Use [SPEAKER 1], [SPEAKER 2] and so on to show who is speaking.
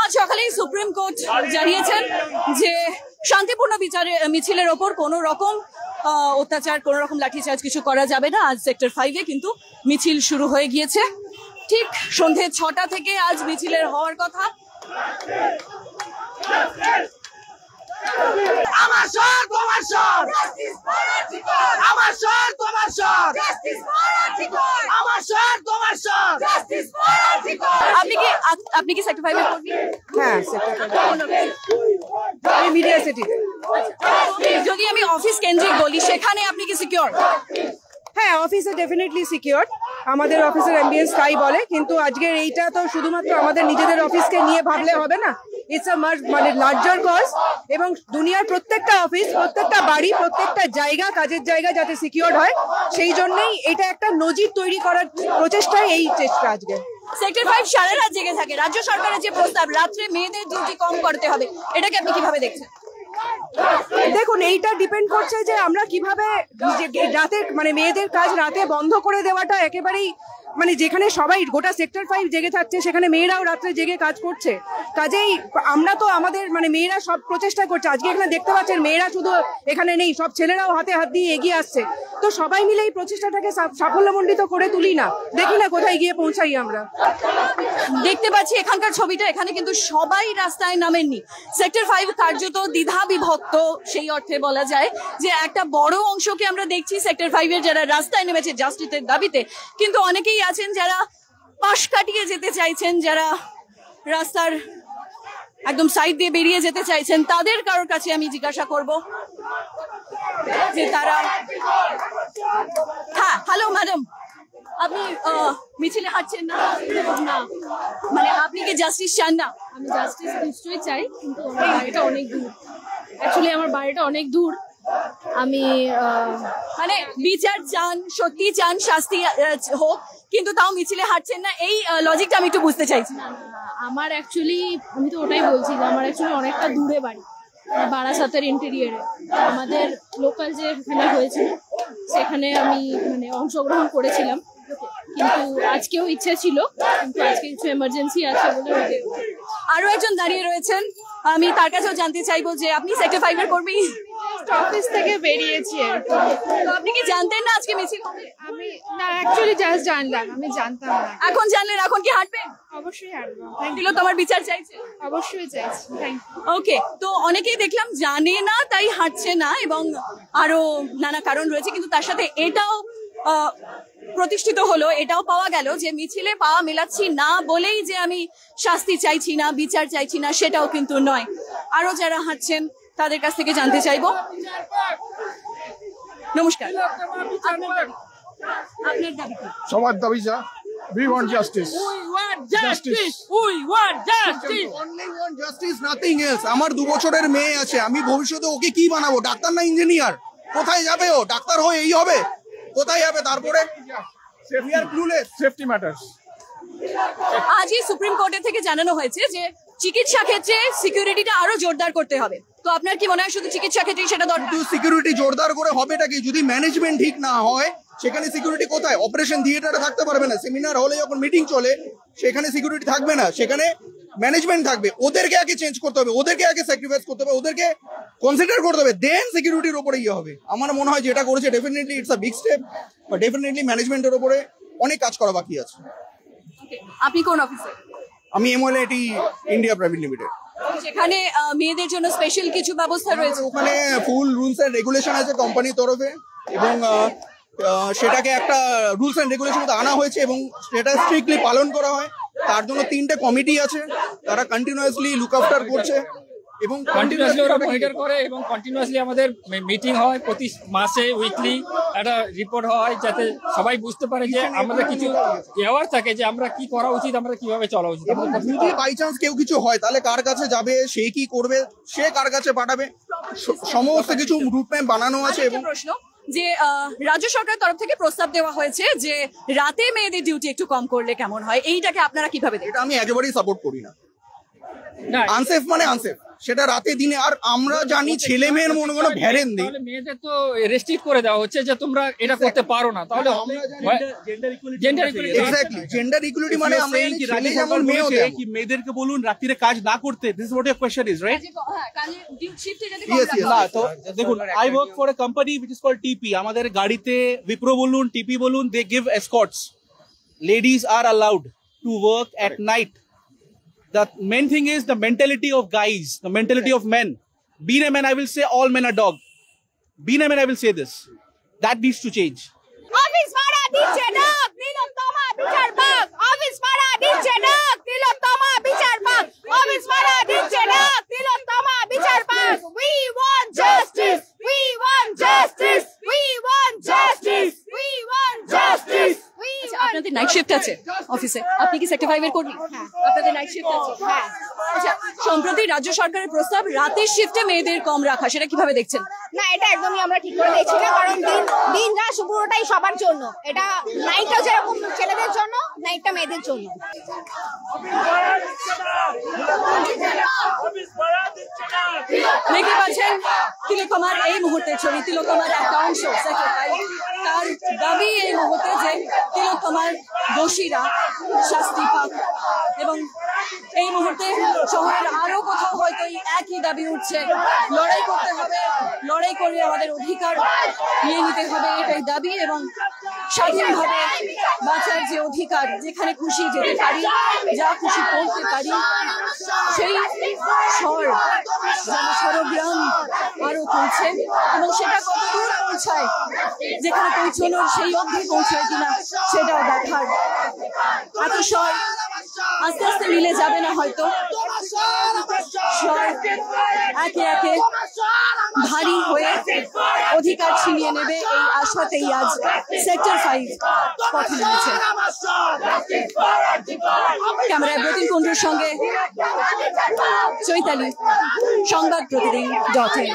[SPEAKER 1] আজ সকালে supreme court জানিয়েছেন যে শান্তিপূর্ণ মিছিলের ওপর কোনো রকম অত্যাচার, কোনো রকম লাঠিচার্জ কিছু করা যাবে না। আজ সেক্টর 5-এ কিন্তু মিছিল শুরু হয়ে গিয়েছে। ঠিক সন্ধে 6টা থেকে আজ মিছিলের হওয়ার কথা।
[SPEAKER 2] আমার শহর তোমার শহর, আমার শহর তোমার শহর, আমার শহর তোমার শহর।
[SPEAKER 1] আপনি কি সেক্টর 5-এ কর্মী?
[SPEAKER 3] হ্যাঁ, আমি মিডিয়া সিটি।
[SPEAKER 1] যদি আমি অফিস কেন্দ্রিক বলি, সেখানে আপনি কি সিকিউর?
[SPEAKER 3] হ্যাঁ, অফিসে ডেফিনেটলি সিকিউর। আমাদের অফিসের অ্যাম্বিয়েন্স তাই বলে, কিন্তু আজকের এইটা তো শুধুমাত্র আমাদের নিজেদের অফিসকে নিয়ে ভাবলে হবে না। ইটস আ মানে লার্জার কজ, এবং দুনিয়ার প্রত্যেকটা অফিস, প্রত্যেকটা বাড়ি, প্রত্যেকটা জায়গা, কাজের জায়গা যাতে সিকিউর হয়, সেই জন্যই এটা একটা নজির তৈরি করার প্রচেষ্টাই এই চেষ্টা আজকে।
[SPEAKER 1] সেক্টর 5 সারা রাত জেগে থাকে। রাজ্য সরকারের যে প্রস্তাব রাত্রে মেয়েদের ডিউটি কম করতে হবে, এটাকে আপনি কিভাবে দেখছেন?
[SPEAKER 3] দেখুন, এইটা ডিপেন্ড করছে যে আমরা কিভাবে রাতে মানে মেয়েদের কাজ রাতে বন্ধ করে দেওয়াটা একেবারেই মানে যেখানে সবাই গোটা সেক্টর 5 জেগে থাকছে, সেখানে মেয়েরাও রাত্রে জেগে কাজ করছে। কাজেই আমরা তো আমাদের মানে মেয়েরা সব প্রচেষ্টা করছে। আজকে এখানে দেখতে পাচ্ছেন মেয়েরা শুধু এখানে নেই, সব ছেলেরাও হাতে হাত দিয়ে এগিয়ে আসছে। তো সবাই মিলে এই প্রচেষ্টাটাকে সাফল্যমণ্ডিত করে তুলি না, দেখি না কোথায় গিয়ে পৌঁছাই আমরা।
[SPEAKER 1] দেখতে পাচ্ছি এখানকার ছবিটা, এখানে কিন্তু সবাই রাস্তায় নামেননি। সেক্টর 5 কার্যত দ্বিধা বিভক্ত, সেই অর্থে বলা যায় যে একটা বড় অংশকে আমরা দেখছি সেক্টর 5-এর যারা রাস্তায় নেমেছে জাস্টিসের দাবিতে, কিন্তু অনেকেই আছেন যারা পাশ কাটিয়ে যেতে চাইছেন, যারা রাস্তার একদম সাইড দিয়ে বেরিয়ে যেতে চাইছেন। তাদের কারোর কাছে আমি জিজ্ঞাসা করব যে তারা, হ্যাঁ, হ্যালো ম্যাডাম, আপনি মিছিলে হাঁটছেন না? না, মানে আপনি কি জাস্টিস চান না?
[SPEAKER 4] আমি জাস্টিস নিশ্চয়ই চাই, কিন্তু আমার বাড়িটা অনেক দূর। অ্যাকচুয়ালি আমার বাড়িটা অনেক দূর। আমি
[SPEAKER 1] মানে বিচার চান, সত্যি চান শাস্তি হোক, কিন্তু তাও মিছিলে হাঁটছেন না, এই লজিকটা আমি একটু বুঝতে চাইছি।
[SPEAKER 4] আমার অ্যাকচুয়ালি, আমি তো ওটাই বলছি যে আমার অ্যাকচুয়ালি অনেকটা দূরে বাড়ি, বারাসাতের ইন্টেরিয়ারে। আমাদের লোকাল যে এখানে হয়েছিল সেখানে আমি মানে অংশগ্রহণ করেছিলাম, কিন্তু আজকেও ইচ্ছে ছিল, কিন্তু আজকে কিছু এমার্জেন্সি আছে বলে।
[SPEAKER 1] আরো একজন দাঁড়িয়ে রয়েছেন, আমি তার কাছেও জানতে চাইবো যে আপনি সেক্টর 5-এর কর্মী?
[SPEAKER 4] অফিস থেকে বেরিয়েছি আর কি।
[SPEAKER 1] তো আপনি কি জানতেন না আজকে মিছিল হবে?
[SPEAKER 4] আমি না, অ্যাকচুয়ালি জাস্ট জানলাম, আমি জানতাম না।
[SPEAKER 1] এখন জানলেন, এখন কি হাঁটবেন?
[SPEAKER 4] অবশ্যই হাঁটবো।
[SPEAKER 1] দিল তোমার বিচার চাইছে?
[SPEAKER 4] অবশ্যই চাইছি। Thank you.
[SPEAKER 1] ওকে, তো অনেকেই দেখলাম জানে না তাই হাঁটছে না, এবং আরো নানা কারণ রয়েছে, কিন্তু তার সাথে এটাও প্রতিষ্ঠিত হলো, এটাও পাওয়া গেল যে মিছিলে পাওয়া মেলাচ্ছি না বলেই যে আমি শাস্তি চাইছি না, বিচার চাইছি না, সেটাও কিন্তু নয়। আরো যারা হাঁটছেন তাদের কাছ থেকে জানতে চাইবো। নমস্কার, আপনার দাবি কি?
[SPEAKER 5] সবার দাবি যা, we want justice.
[SPEAKER 2] We want justice. We want justice. Only want justice, nothing else. আমার 2 বছরের মেয়ে আছে, আমি ভবিষ্যতে ওকে কি বানাবো? ডাক্তার না ইঞ্জিনিয়ার? কোথায় যাবে ও? ডাক্তার হয়ে এই হবে? কোথায় যাবে? তারপরে we are clueless.
[SPEAKER 5] Safety matters.
[SPEAKER 1] আজই সুপ্রিম কোর্টের থেকে জানানো হয়েছে যে চিকিৎসা ক্ষেত্রে সিকিউরিটিটা আরো জোরদার করতে হবে। তো আপনার কি মনে হয় শুধু চিকিৎসা ক্ষেত্রে সেটা দরকার?
[SPEAKER 2] সিকিউরিটি জোরদার করে হবেটা কি? যদি ম্যানেজমেন্ট ঠিক না হয়, সেখানে সিকিউরিটি কোথায়? অপারেশন থিয়েটারে থাকতে পারবে না। সেমিনার হলে যখন মিটিং চলে, সেখানে সিকিউরিটি থাকবে না, সেখানে ম্যানেজমেন্ট থাকবে। ওদেরকে আগে চেঞ্জ করতে হবে, ওদেরকে আগে স্যাক্রিফাইস করতে হবে, ওদেরকে কনসিডার করতে হবে, দেন সিকিউরিটির উপরে ইয়ে হবে। আমার মনে হয় যেটা করেছে definitely it's a big step, but definitely ম্যানেজমেন্টের উপরে অনেক কাজ করা বাকি আছে।
[SPEAKER 1] আপনি কোন অফিসে?
[SPEAKER 2] আমি এমওএলএটি ইন্ডিয়া প্রাইভেট লিমিটেড।
[SPEAKER 1] সেখানে মেয়েদের জন্য স্পেশাল কিছু ব্যবস্থা রয়েছে?
[SPEAKER 2] ওখানে ফুল রুলস এন্ড রেগুলেশন আছে কোম্পানির তরফে, এবং সেটাকে একটা রুলস এন্ড রেগুলেশন আনা হয়েছে, এবং সেটা স্ট্রিক্টলি পালন করা হয়। তার জন্য 3টে কমিটি আছে, তারা কন্টিনিউয়াসলি লুক আফটার করছে এবং
[SPEAKER 6] কন্টিনিউয়াসলি ওরা মনিটর করে, এবং কন্টিনিউয়াসলি আমাদের মিটিং হয় প্রতি মাসে, উইকলি একটা রিপোর্ট হয়, যাতে সবাই বুঝতে পারে যে আমাদের কিছু অ্যাওয়ার থাকে যে আমরা কি করা উচিত, আমরা কিভাবে চলা উচিত।
[SPEAKER 2] যদি বাই চান্স কেউ কিছু হয়, তাহলে কার কাছে যাবে, সে কি করবে, সে কার কাছে পাঠাবে, সমস্ত কিছু রুটম্যাপ বানানো আছে। এবং
[SPEAKER 1] প্রশ্ন যে রাজ্য সরকারের তরফ থেকে প্রস্তাব দেওয়া হয়েছে যে রাতে মেয়েদের ডিউটি একটু কম করলে কেমন হয়, এইটাকে আপনারা কিভাবে দেখেন?
[SPEAKER 2] এটা আমি একেবারেই সাপোর্ট করি না। আনসেফ মানে আনসেফ, সেটা রাতে দিনে। আর আমরা জানি ছেলে মেয়ের মনে কোনো ভ্যারেন নেই,
[SPEAKER 6] তাহলে মেয়েদের তো রেস্ট্রিক্ট করে দেওয়া হচ্ছে যে তোমরা এটা করতে পারো না। তাহলে gender equality,
[SPEAKER 2] exactly gender equality মানে আমরা জানি ছেলে যেমন মেয়ে
[SPEAKER 7] কি মেয়েদেরকে বলুন রাত্রিরে কাজ না করতে, this is what your question is, right? না তো দেখুন, I work for a company which is called TP. আমাদের গাড়িতে বিপ্রো বলুন, টিপি বলুন, they give escorts. Ladies are allowed to work at night. The main thing is the mentality of guys, the mentality of men. Being a man, I will say all men are dog. Being a man, I will say this. That needs to change.
[SPEAKER 8] Office ভাড়া দিচ্ছে না, তিলোত্তমা বিচার পাক। Office ভাড়া দিচ্ছে না, তিলোত্তমা বিচার পাক। অফিস ভাড়া দিচ্ছে না, তিলোত্তমা বিচার পাক। We want justice. We want justice. We want justice. We want justice. We want
[SPEAKER 1] আপনাদের নাইট শিফট আছে অফিসে, আপনি কি সেক্টর 5 এর কর্মী? আপনাদের নাইট শিফট আছে? আচ্ছা, সম্প্রতি রাজ্য সরকারের প্রস্তাব রাতের শিফটে মেয়েদের কম রাখা, সেটা কিভাবে দেখছেন?
[SPEAKER 8] না, এটা একদমই আমরা ঠিক করে দেখছি না, কারণ দিন যা পুরোটাই সবার জন্য। এটা নাইটটা যেরকম ছেলেদের জন্য, নাইটটা মেয়েদের জন্য।
[SPEAKER 1] দেখতে পাচ্ছেন তিলোত্তমার এই মুহূর্তের ছবি, তিলোত্তমার একটা অংশ সেক্টর 5। তার দাবি এই মুহূর্তে যে তিলোত্তমার দোষীরা শাস্তি পাক, এবং এই মুহূর্তে শহরের আরো কোথাও হয়তো এই একই দাবি উঠছে। লড়াই করতে হবে, লড়াই করে আমাদের অধিকার নিয়ে নিতে হবে, এটাই দাবি। এবং স্বাধীনভাবে বাঁচার যে অধিকার, যেখানে খুশি যেতে পারি, যা খুশি করতে পারি, সেই স্বর সরগ্রাম আরো তুলছে। এবং সেটা কতদূর পৌঁছায়, যেখানে পৌঁছানোর সেই অবধি পৌঁছায় কিনা সেটাও দেখার। এত স্বর আস্তে আস্তে মিলে যাবে না হয়তো, স্বর একে একে ভারী হয়ে অধিকার ছিনিয়ে নেবে, এই আশাতেই আজ সেক্টর 5 পথে নেমেছে। ক্যামেরায় ব্রতিন কুণ্ডুর সঙ্গে চৈতালি, সংবাদ প্রতিদিন .in।